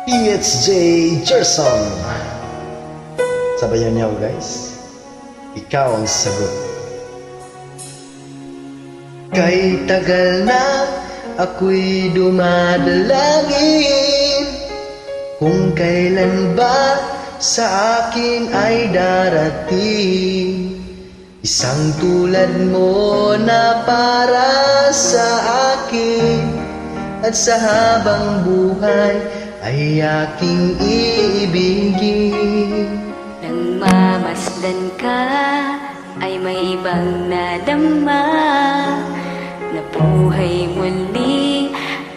PHJ Gerson. Sabayan niyo ako guys. Ikaw ang sagot. Kay tagal na ako'y dumadalangin kung kailan ba sa akin ay darating isang tulad mo na para sa akin, at sa habang buhay ay aking iibigin. Nang mamasdan ka ay may ibang nadama, na buhay muli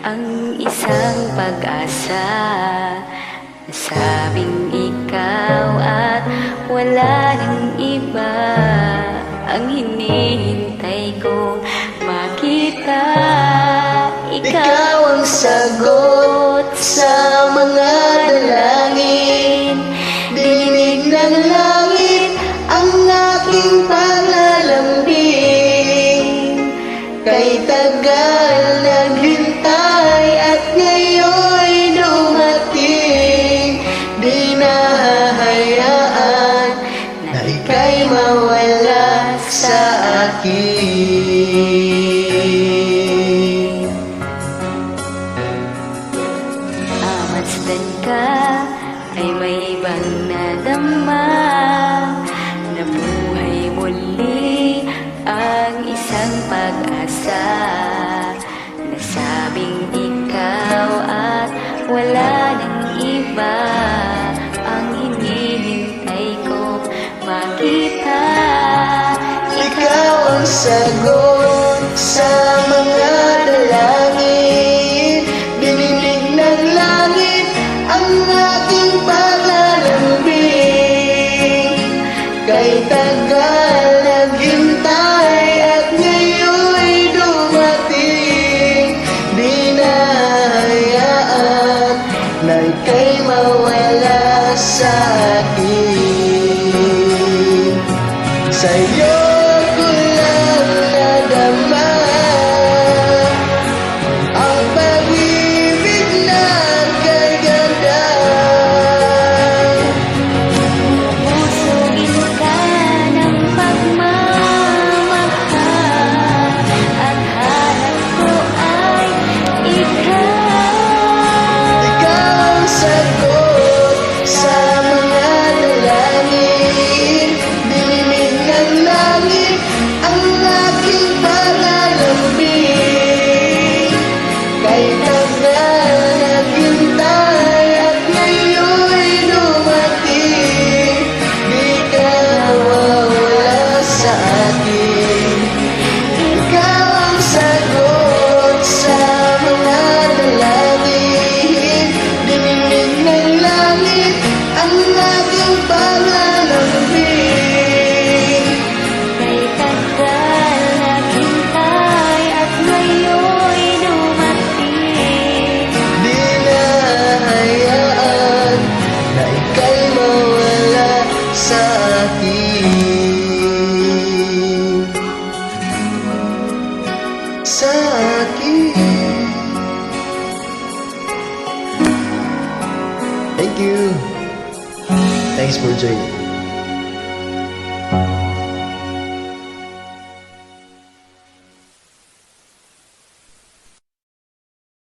ang isang pag-asa. Nasabing ikaw at wala ng iba ang hinihintay kong makita. Ikaw ang sagot sa mga dalangin, dinig ng langit ang aking panalambing. Kay tagal naghintay at ngayon'y dumating, di nahahayaan na ika'y mawala sa akin. Mamasdan ka ay may ibang nadama, na buhay muli ang isang pag-asa. Nasabing ikaw at wala ng iba ang hinihintay kong makita. Ikaw ang sagot sa mga dalangin, dininig ng langit ang aking panalambing. Kay tagal naghintay at ngayon'y dumating, di nahahayaan na ika'y mawala sa akin. Sa'yo ko lang nadama ang pag-ibig na kay ganda. Pusugin ka ng pagmamahal, at hanap ko ay ikaw. Ikaw ang sagot sa mga dalangin, dinig ng langit ang aking panalambing. Kay tagal naghintay at ngayon'y dumating, di ka mawawala sa akin. Ikaw ang sagot sa mga dalangin, dininig ng langit ang aking panalambing. Kay tagal naghintay at ngayon'y dumating, Di nahahayaan na ika'y mawala sa akin. Sa akin. Thank you. Thanks for joining.